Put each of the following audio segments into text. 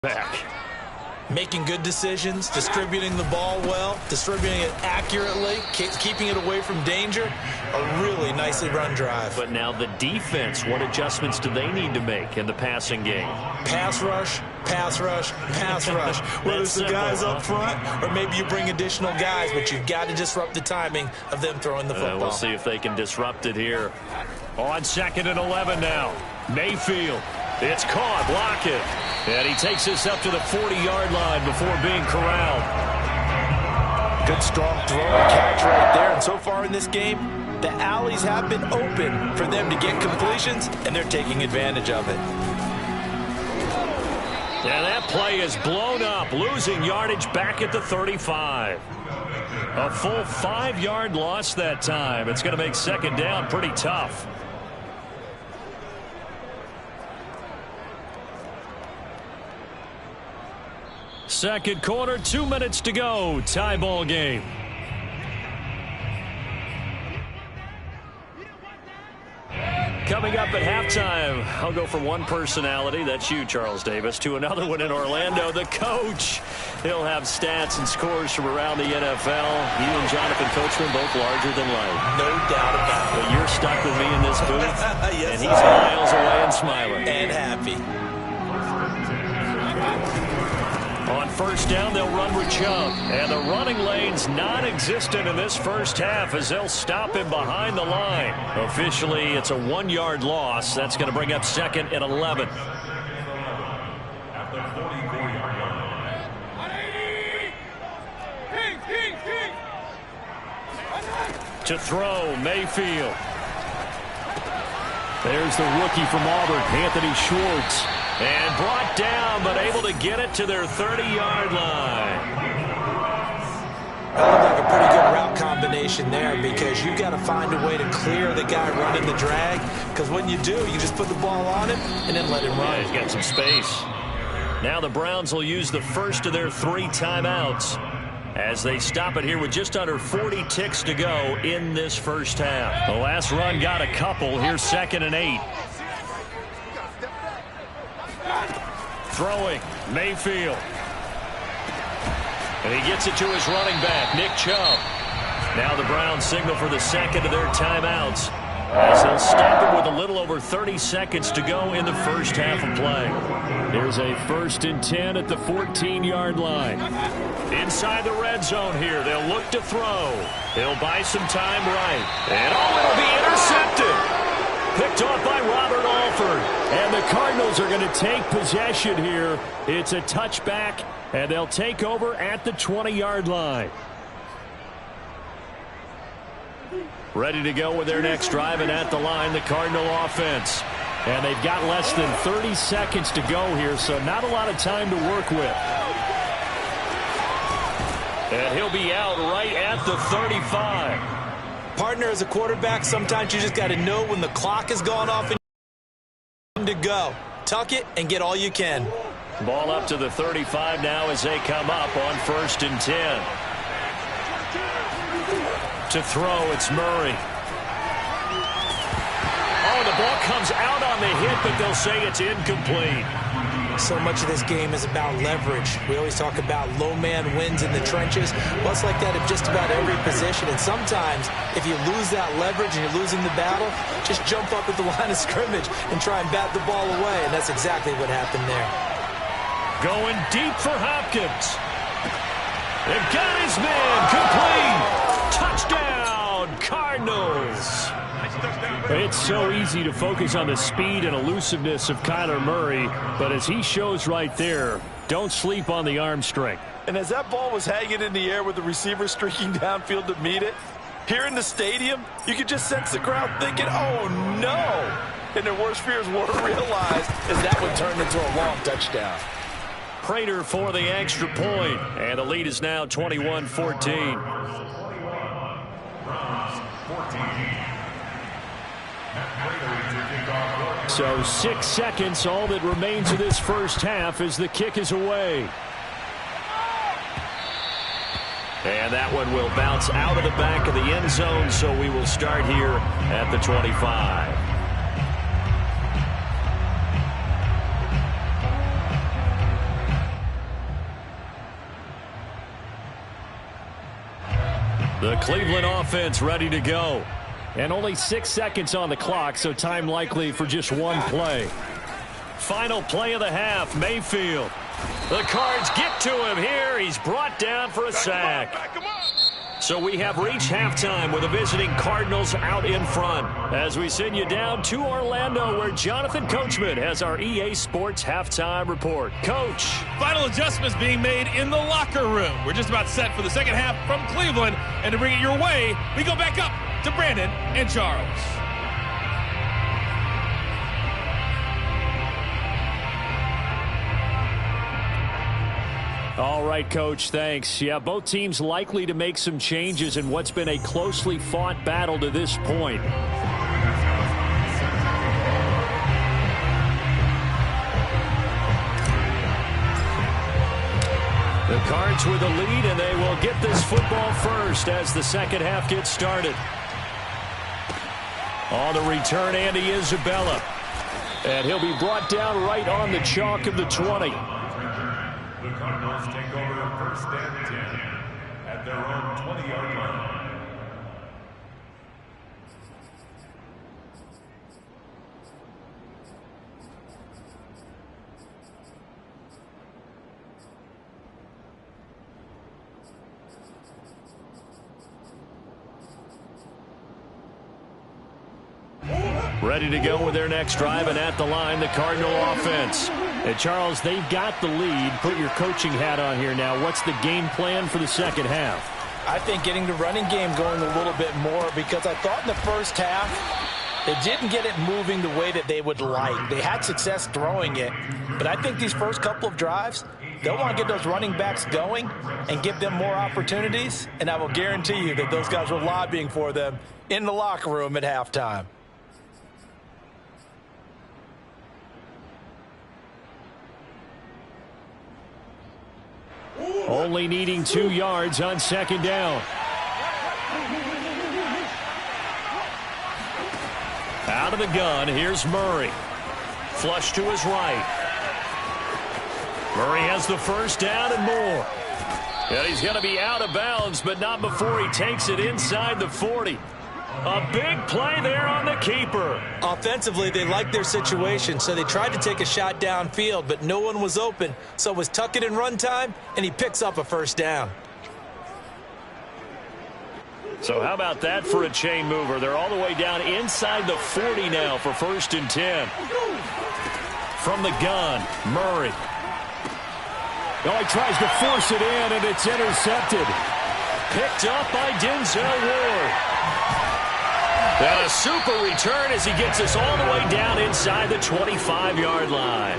back. Making good decisions, distributing the ball well, distributing it accurately, keeping it away from danger. A really nicely run drive. But now the defense, what adjustments do they need to make in the passing game? Pass rush, pass rush, pass rush. Whether it's the guys up front or maybe you bring additional guys, but you've got to disrupt the timing of them throwing the football. We'll see if they can disrupt it here. On 2nd and 11 now. Mayfield. It's caught. Block it. And he takes this up to the 40-yard line before being corralled. Good strong throw and catch right there. And so far in this game, the alleys have been open for them to get completions, and they're taking advantage of it. And that play is blown up, losing yardage back at the 35. A full 5-yard loss that time. It's going to make second down pretty tough. Second quarter, 2 minutes to go. Tie ball game. Coming up at halftime, I'll go from one personality, that's you, Charles Davis, to another one in Orlando, the coach. He'll have stats and scores from around the NFL. You and Jonathan Coachman both larger than life. No doubt about it. But you're stuck with me in this booth, yes, and he's miles away and smiling. And happy. On first down, they'll run with Chubb. And the running lane's non-existent in this first half as they'll stop him behind the line. Officially, it's a 1-yard loss. That's going to bring up 2nd and 11. To throw, Mayfield. There's the rookie from Auburn, Anthony Schwartz. And brought down, but able to get it to their 30-yard line. That looked like a pretty good route combination there because you've got to find a way to clear the guy running the drag. Because when you do, you just put the ball on him and then let him run. Yeah, he's got some space. Now the Browns will use the first of their 3 timeouts as they stop it here with just under 40 ticks to go in this first half. The last run got a couple. Here's 2nd and 8. Throwing, Mayfield. And he gets it to his running back, Nick Chubb. Now the Browns signal for the second of their timeouts as they'll stop it with a little over 30 seconds to go in the first half of play. There's a 1st and 10 at the 14-yard line. Inside the red zone here, they'll look to throw. He'll buy some time right. And it'll be intercepted. Picked off by Robert Alford. And the Cardinals are going to take possession here. It's a touchback, and they'll take over at the 20-yard line. Ready to go with their next drive, and at the line, the Cardinal offense. And they've got less than 30 seconds to go here, so not a lot of time to work with. And he'll be out right at the 35. Partner, as a quarterback, sometimes you just got to know when the clock has gone off and to go. Tuck it and get all you can. Ball up to the 35 now as they come up on 1st and 10. To throw, it's Murray. Oh, the ball comes out on the hit, but they'll say it's incomplete. So much of this game is about leverage. We always talk about low man wins in the trenches. Well, it's like that in just about every position. And sometimes, if you lose that leverage and you're losing the battle, just jump up at the line of scrimmage and try and bat the ball away. And that's exactly what happened there. Going deep for Hopkins. They've got his man complete. Touchdown, Cardinals. It's so easy to focus on the speed and elusiveness of Kyler Murray, but as he shows right there, don't sleep on the arm strength. And as that ball was hanging in the air with the receiver streaking downfield to meet it, here in the stadium, you could just sense the crowd thinking, oh no! And their worst fears were realized as that one turned into a long touchdown. Prater for the extra point, and the lead is now 21-14. So 6 seconds, all that remains of this first half as the kick is away. And that one will bounce out of the back of the end zone, so we will start here at the 25. The Cleveland offense ready to go. And only 6 seconds on the clock, so time likely for just one play. Final play of the half, Mayfield. The Cards get to him here. He's brought down for a sack. So we have reached halftime with the visiting Cardinals out in front. As we send you down to Orlando, where Jonathan Coachman has our EA Sports halftime report. Coach. Final adjustments being made in the locker room. We're just about set for the second half from Cleveland. And to bring it your way, we go back up to Brandon and Charles. All right, Coach, thanks. Yeah, both teams likely to make some changes in what's been a closely fought battle to this point. The Cards with the lead, and they will get this football first as the second half gets started. On the return, Andy Isabella. And he'll be brought down right on the chalk of the 20. The Cardinals take over first and 10 at their own 20-yard line. Ready to go with their next drive, and at the line, the Cardinal offense. And Charles, they've got the lead. Put your coaching hat on here now. What's the game plan for the second half? I think getting the running game going a little bit more, because I thought in the first half they didn't get it moving the way that they would like. They had success throwing it, but I think these first couple of drives, they'll want to get those running backs going and give them more opportunities, and I will guarantee you that those guys were lobbying for them in the locker room at halftime. Only needing 2 yards on second down. Out of the gun, here's Murray. Flush to his right. Murray has the first down and more. And he's going to be out of bounds, but not before he takes it inside the 40. A big play there on the keeper. Offensively, they liked their situation, so they tried to take a shot downfield, but no one was open. So it was tuck it in run time, and he picks up a first down. So how about that for a chain mover? They're all the way down inside the 40 now for first and 10. From the gun, Murray. Oh, he tries to force it in, and it's intercepted. Picked up by Denzel Ward. And a super return as he gets us all the way down inside the 25-yard line.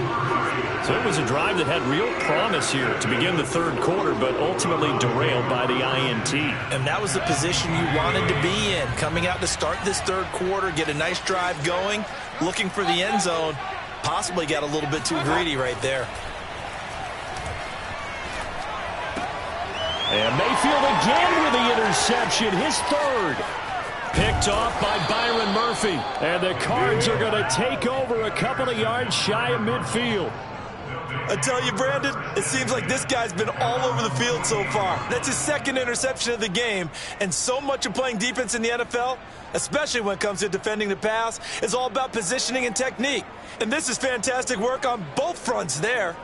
So it was a drive that had real promise here to begin the third quarter, but ultimately derailed by the INT. And that was the position you wanted to be in, coming out to start this third quarter, get a nice drive going, looking for the end zone. Possibly got a little bit too greedy right there. And Mayfield again with the interception, his third. Picked off by Byron Murphy. And the Cards are going to take over a couple of yards shy of midfield. I tell you, Brandon, it seems like this guy's been all over the field so far. That's his second interception of the game. And so much of playing defense in the NFL, especially when it comes to defending the pass, is all about positioning and technique. And this is fantastic work on both fronts there.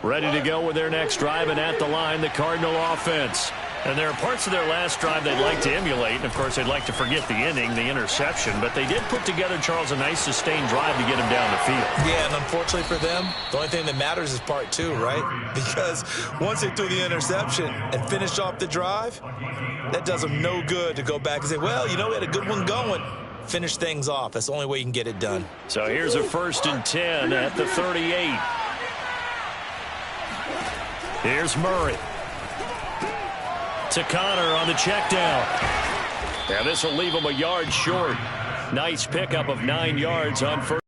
Ready to go with their next drive, and at the line, the Cardinal offense. And there are parts of their last drive they'd like to emulate. And, of course, they'd like to forget the inning, the interception. But they did put together, Charles, a nice sustained drive to get him down the field. Yeah, and unfortunately for them, the only thing that matters is part two, right? Because once they threw the interception and finished off the drive, that does them no good to go back and say, well, you know, we had a good one going. Finish things off. That's the only way you can get it done. So here's a first and 10 at the 38. Here's Murray. To Connor on the check down. And this will leave him a yard short. Nice pickup of 9 yards on first.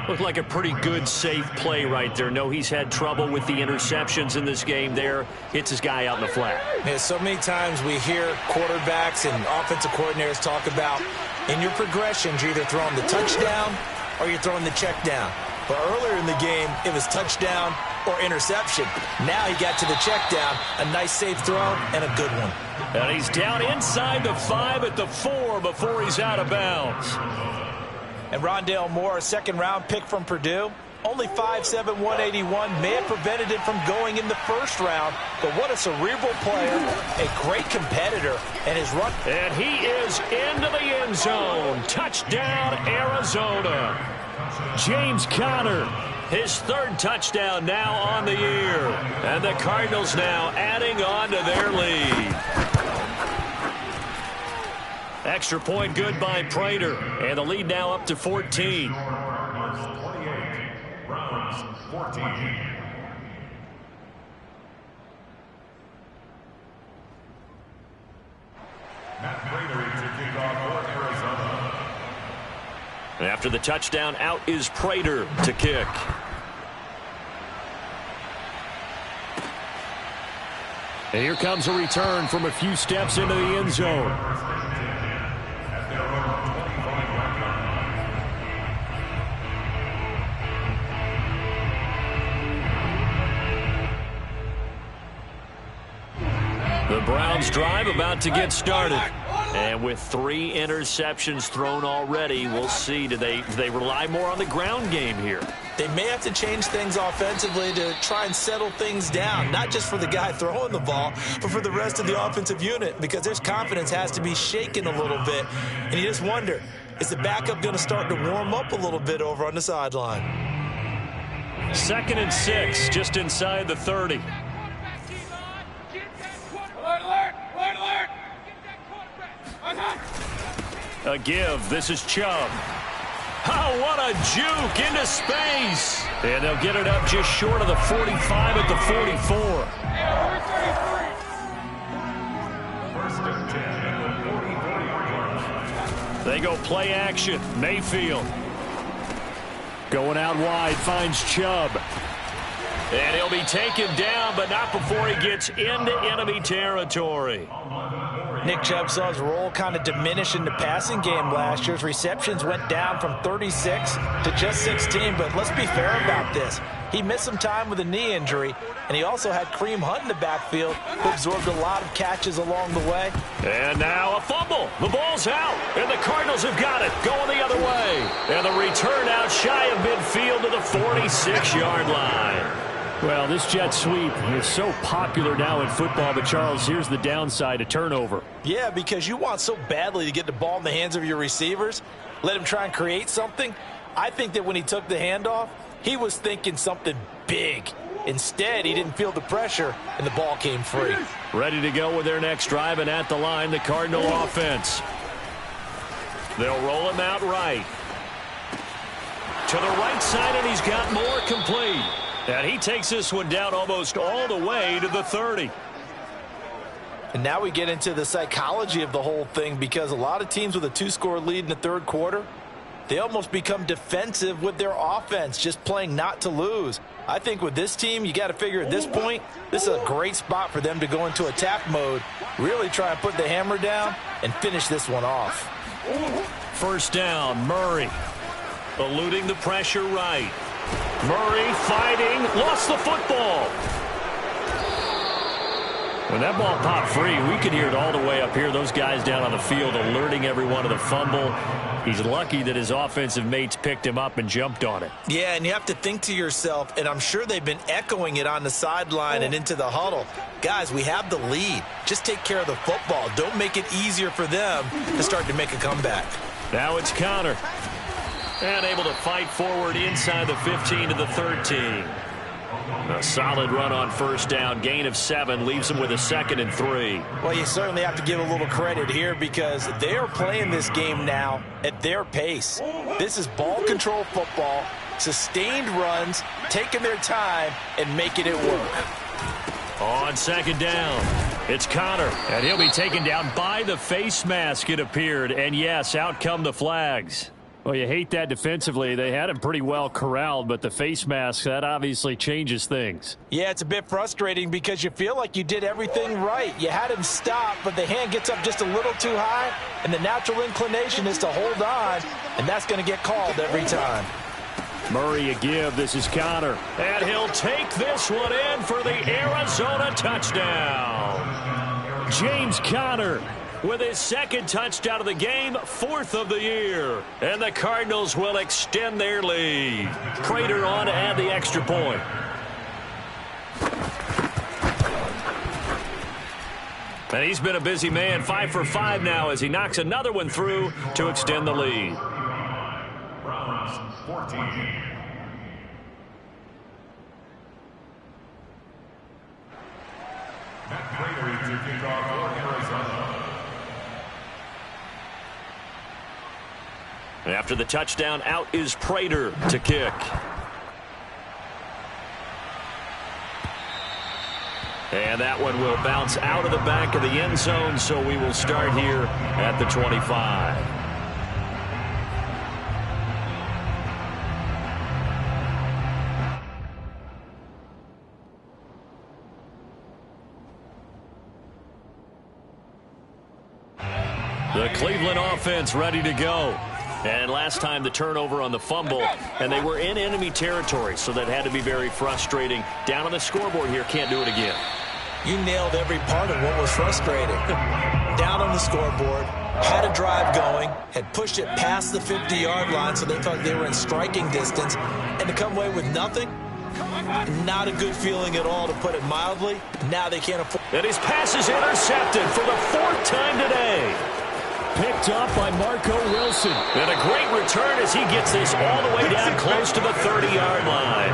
Looked like a pretty good, safe play right there. No, he's had trouble with the interceptions in this game there. Hits his guy out in the flat. Yeah, so many times we hear quarterbacks and offensive coordinators talk about in your progressions, you're either throwing the touchdown or you're throwing the check down. But earlier in the game, it was touchdown or interception. Now he got to the check down. A nice safe throw and a good one. And he's down inside the 5 at the 4 before he's out of bounds. And Rondale Moore, a second-round pick from Purdue. Only 5'7", 181, may have prevented him from going in the first round. But what a cerebral player, a great competitor, and his run. And he is into the end zone. Touchdown, Arizona. James Conner, his third touchdown now on the year. And the Cardinals now adding on to their lead. Extra point good by Prater. And the lead now up to 14. 14. Matt Prater to kick off for Arizona. And after the touchdown, out is Prater to kick. And here comes a return from a few steps into the end zone. The Browns drive about to get started. And with 3 interceptions thrown already, we'll see. Do they rely more on the ground game here? They may have to change things offensively to try and settle things down, not just for the guy throwing the ball, but for the rest of the offensive unit, because their confidence has to be shaken a little bit. And you just wonder, is the backup going to start to warm up a little bit over on the sideline? 2nd and 6, just inside the 30. A give. This is Chubb. Oh, what a juke into space. And they'll get it up just short of the 45 at the 44. They go play action. Mayfield. Going out wide, finds Chubb. And he'll be taken down, but not before he gets into enemy territory. Nick Chubb saw his role kind of diminish in the passing game last year. His receptions went down from 36 to just 16, but let's be fair about this. He missed some time with a knee injury, and he also had Kareem Hunt in the backfield, who absorbed a lot of catches along the way. And now a fumble. The ball's out, and the Cardinals have got it, going the other way. And the return out shy of midfield to the 46-yard line. Well, this jet sweep is so popular now in football, but Charles, here's the downside, a turnover. Yeah, because you want so badly to get the ball in the hands of your receivers, let him try and create something. I think that when he took the handoff, he was thinking something big. Instead, he didn't feel the pressure, and the ball came free. Ready to go with their next drive, and at the line, the Cardinal offense. They'll roll him out right. To the right side, and he's got more complete. And he takes this one down almost all the way to the 30. And now we get into the psychology of the whole thing, because a lot of teams with a 2-score lead in the third quarter, they almost become defensive with their offense, just playing not to lose. I think with this team, you got to figure at this point, this is a great spot for them to go into attack mode, really try and put the hammer down and finish this one off. First down, Murray. Eluding the pressure right. Murray fighting, lost the football. When that ball popped free, we could hear it all the way up here. Those guys down on the field alerting everyone of the fumble. He's lucky that his offensive mates picked him up and jumped on it. Yeah, and you have to think to yourself, and I'm sure they've been echoing it on the sideline and into the huddle. Guys, we have the lead. Just take care of the football. Don't make it easier for them to start to make a comeback. Now it's Conner. And able to fight forward inside the 15 to the 13. A solid run on first down. Gain of 7 leaves him with a 2nd and 3. Well, you certainly have to give a little credit here, because they are playing this game now at their pace. This is ball control football, sustained runs, taking their time and making it work. On second down, it's Conner, and he'll be taken down by the face mask, it appeared. And yes, out come the flags. Well, you hate that defensively. They had him pretty well corralled, but the face mask, that obviously changes things. Yeah, it's a bit frustrating because you feel like you did everything right. You had him stop, but the hand gets up just a little too high, and the natural inclination is to hold on, and that's going to get called every time. Murray a give. This is Connor. And he'll take this one in for the Arizona touchdown. James Conner with his second touchdown of the game, 4th of the year. And the Cardinals will extend their lead. Prater on to add the extra point. And he's been a busy man, 5 for 5 now as he knocks another one through to extend the lead. Browns 14. Matt Prater to kick off for Arizona. After the touchdown, out is Prater to kick. And that one will bounce out of the back of the end zone, so we will start here at the 25. The Cleveland offense ready to go. And last time the turnover on the fumble, and they were in enemy territory, so that had to be very frustrating. Down on the scoreboard here, can't do it again. You nailed every part of what was frustrating. Down on the scoreboard, had a drive going, had pushed it past the 50-yard line so they thought they were in striking distance, and to come away with nothing, not a good feeling at all, to put it mildly. Now they can't afford. And his pass is intercepted for the 4th time today. Picked up by Marco Wilson. And a great return as he gets this all the way down close to the 30-yard line.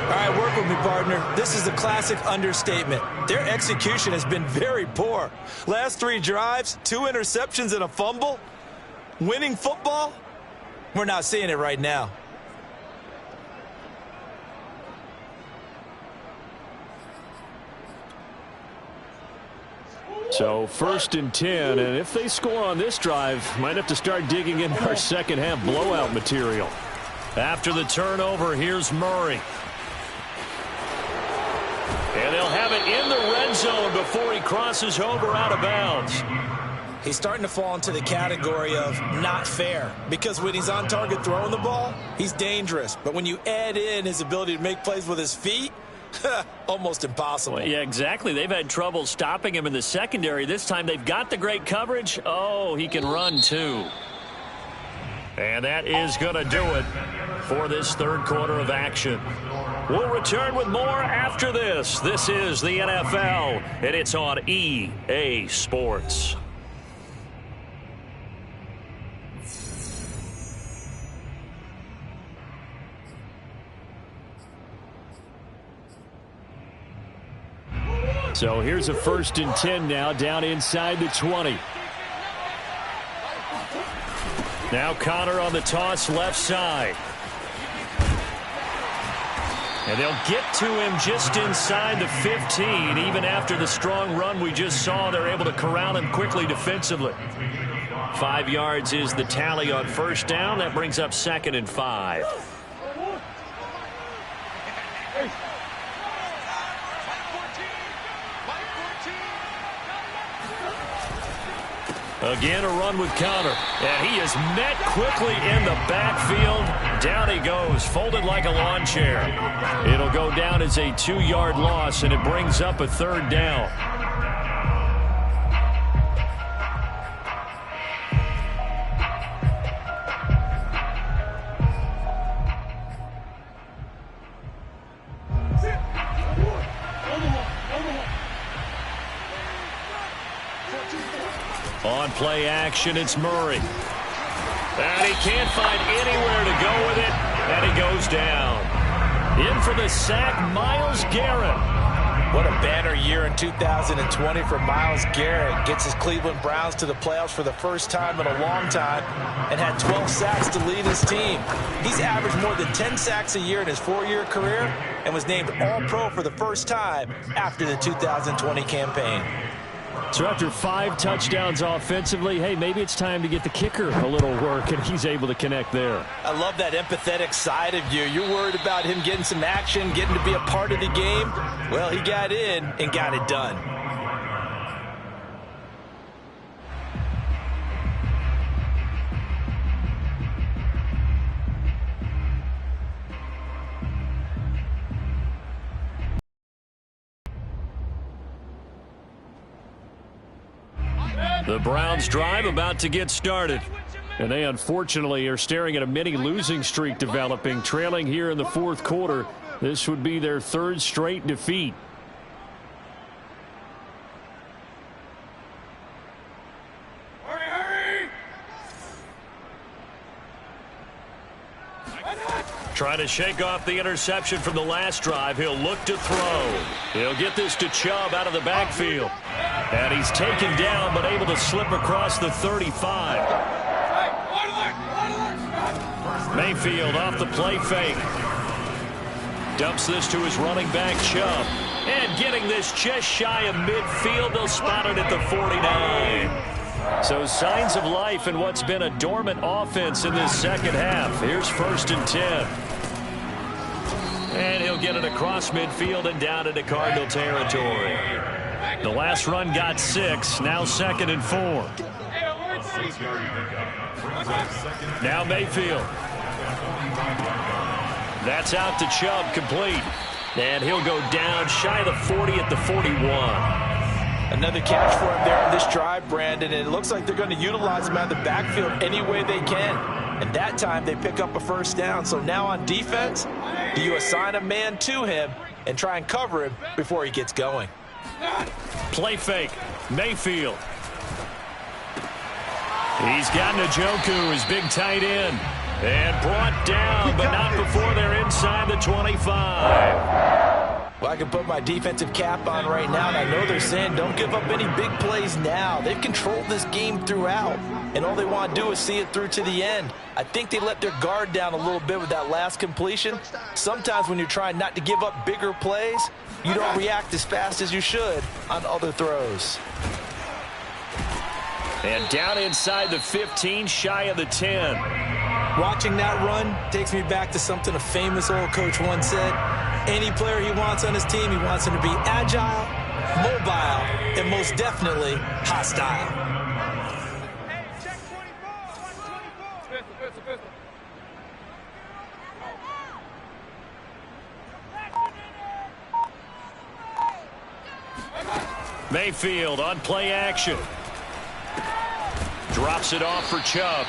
All right, work with me, partner. This is a classic understatement. Their execution has been very poor. Last 3 drives, 2 interceptions and a fumble. Winning football? We're not seeing it right now. So 1st and 10, and if they score on this drive, might have to start digging in our second half blowout material. After the turnover, here's Murray. And they'll have it in the red zone before he crosses over out of bounds. He's starting to fall into the category of not fair, because when he's on target throwing the ball, he's dangerous. But when you add in his ability to make plays with his feet, almost impossible. Yeah, exactly. They've had trouble stopping him in the secondary. This time they've got the great coverage. Oh, he can run too. And that is going to do it for this 3rd quarter of action. We'll return with more after this. This is the NFL, and it's on EA Sports. So here's a 1st and 10 now, down inside the 20. Now Connor on the toss left side. And they'll get to him just inside the 15. Even after the strong run we just saw, they're able to corral him quickly defensively. 5 yards is the tally on 1st down. That brings up 2nd and 5. Again, a run with Connor. And he is met quickly in the backfield. Down he goes, folded like a lawn chair. It'll go down as a 2-yard loss, and it brings up a 3rd down. On play action, it's Murray. And he can't find anywhere to go with it, and he goes down. In for the sack, Myles Garrett. What a banner year in 2020 for Myles Garrett. Gets his Cleveland Browns to the playoffs for the first time in a long time and had 12 sacks to lead his team. He's averaged more than 10 sacks a year in his 4-year career and was named All-Pro for the first time after the 2020 campaign. So after 5 touchdowns offensively, hey, maybe it's time to get the kicker a little work, and he's able to connect there. I love that empathetic side of you. You're worried about him getting some action, getting to be a part of the game. Well, he got in and got it done. The Browns drive about to get started. And they unfortunately are staring at a mini losing streak developing, trailing here in the fourth quarter. This would be their third straight defeat. Trying to shake off the interception from the last drive. He'll look to throw. He'll get this to Chubb out of the backfield. And he's taken down but able to slip across the 35. Mayfield off the play fake. Dumps this to his running back, Chubb. And getting this just shy of midfield. They'll spot it at the 49. So signs of life in what's been a dormant offense in this second half. Here's 1st and 10. And he'll get it across midfield and down into Cardinal territory. The last run got 6. Now 2nd and 4. Now Mayfield. That's out to Chubb, complete. And he'll go down shy of the 40 at the 41. Another catch for him there on this drive, Brandon, and it looks like they're going to utilize him out of the backfield any way they can. And that time they pick up a 1st down. So now on defense, do you assign a man to him and try and cover him before he gets going? Play fake. Mayfield. He's got Njoku, his big tight end. And brought down, but not before they're inside the 25. Well, I can put my defensive cap on right now, and I know they're saying don't give up any big plays now. They've controlled this game throughout, and all they want to do is see it through to the end. I think they let their guard down a little bit with that last completion. Sometimes when you're trying not to give up bigger plays, you don't react as fast as you should on other throws. And down inside the 15, shy of the 10. Watching that run takes me back to something a famous old coach once said. Any player he wants on his team, he wants him to be agile, mobile, and most definitely hostile. Mayfield on play action. Drops it off for Chubb.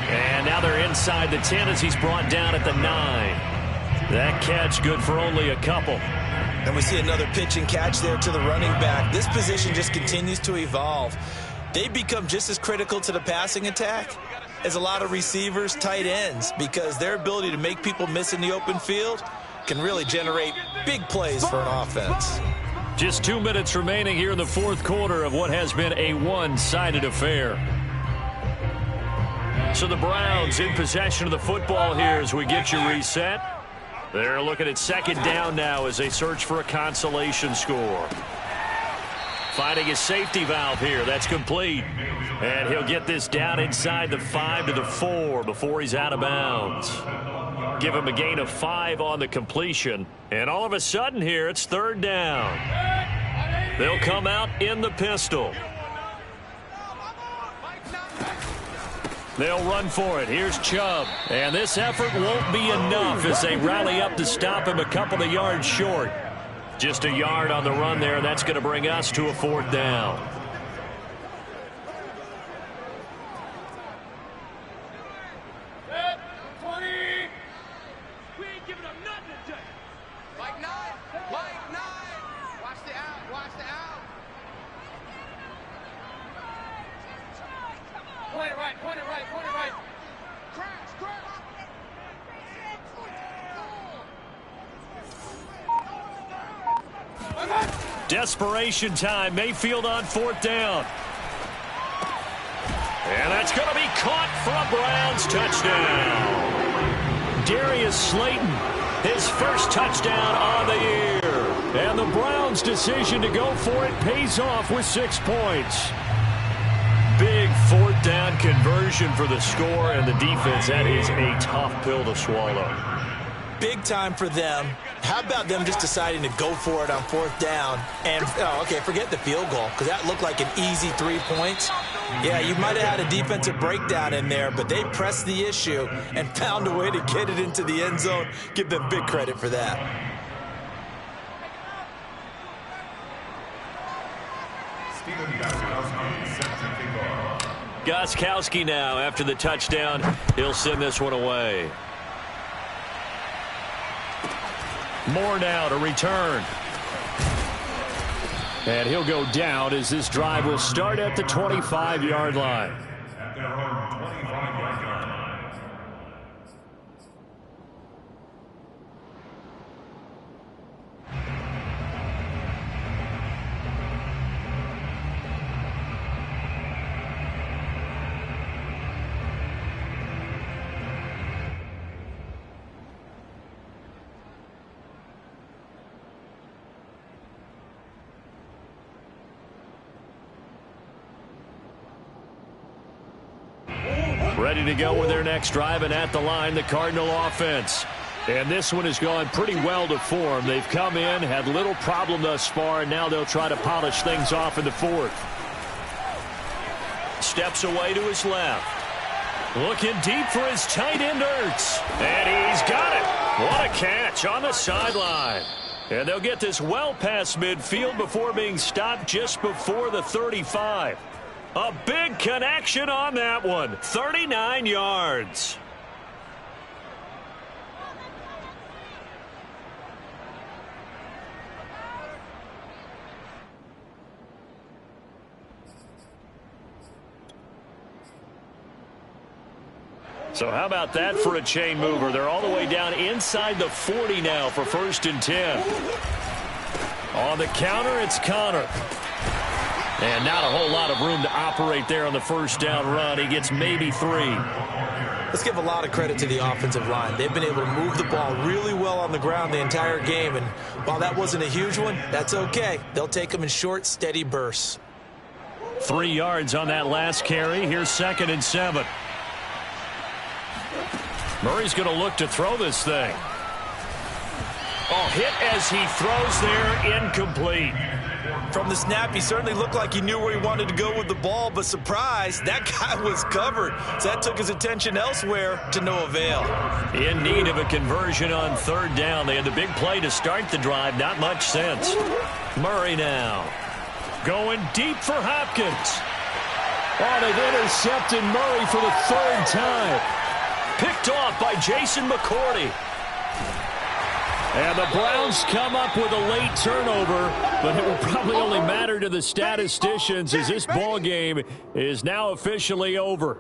And now they're inside the 10 as he's brought down at the 9. That catch good for only a couple. And we see another pitch and catch there to the running back. This position just continues to evolve. They become just as critical to the passing attack as a lot of receivers, tight ends, because their ability to make people miss in the open field can really generate big plays for an offense. Just 2 minutes remaining here in the fourth quarter of what has been a one-sided affair. So the Browns in possession of the football here as we get you reset. They're looking at 2nd down now as they search for a consolation score. Finding a safety valve here. That's complete. And he'll get this down inside the 5 to the 4 before he's out of bounds. Give him a gain of 5 on the completion. And all of a sudden here, it's 3rd down. They'll come out in the pistol. They'll run for it. Here's Chubb. And this effort won't be enough as they rally up to stop him a couple of yards short. Just a yard on the run there. That's going to bring us to a 4th down. Desperation time. Mayfield on 4th down. And that's going to be caught for a Browns touchdown. Darius Slayton, his first touchdown on the year. And the Browns' decision to go for it pays off with 6 points. Big 4th down conversion for the score, and the defense, that is a tough pill to swallow. Big time for them. How about them just deciding to go for it on 4th down? And, okay, forget the field goal, because that looked like an easy 3 points. Yeah, you might have had a defensive breakdown in there, but they pressed the issue and found a way to get it into the end zone. Give them big credit for that. Steven Gostkowski, Gostkowski now after the touchdown. He'll send this one away. Moore now to return. And he'll go down as this drive will start at the 25-yard line. At their own 25-yard line. Ready to go with their next drive, and at the line, the Cardinal offense. And this one has gone pretty well to form. They've come in, had little problem thus far, and now they'll try to polish things off in the fourth. Steps away to his left. Looking deep for his tight end, Ertz. And he's got it. What a catch on the sideline. And they'll get this well past midfield before being stopped just before the 35. A big connection on that one. 39 yards. So how about that for a chain mover? They're all the way down inside the 40 now for 1st and 10. On the counter, it's Connor. And not a whole lot of room to operate there on the first down run. He gets maybe 3. Let's give a lot of credit to the offensive line. They've been able to move the ball really well on the ground the entire game. And while that wasn't a huge one, that's okay. They'll take them in short, steady bursts. 3 yards on that last carry. Here's 2nd and 7. Murray's going to look to throw this thing. Oh, hit as he throws there, incomplete. From the snap, he certainly looked like he knew where he wanted to go with the ball, but surprise, that guy was covered. So that took his attention elsewhere to no avail. In need of a conversion on 3rd down. They had the big play to start the drive. Not much sense. Murray now. Going deep for Hopkins. Oh, they've intercepted Murray for the 3rd time. Picked off by Jason McCourty. And the Browns come up with a late turnover, but it will probably only matter to the statisticians as this ball game is now officially over.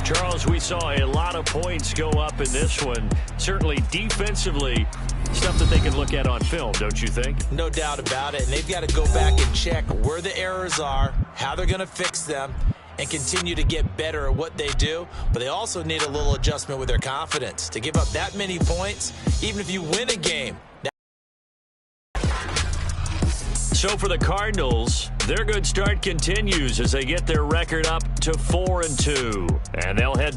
Charles, we saw a lot of points go up in this one. Certainly defensively, stuff that they can look at on film, don't you think? No doubt about it. And they've got to go back and check where the errors are, how they're going to fix them, and continue to get better at what they do. But they also need a little adjustment with their confidence. To give up that many points, even if you win a game. So for the Cardinals, their good start continues as they get their record up to 4-2. And they'll head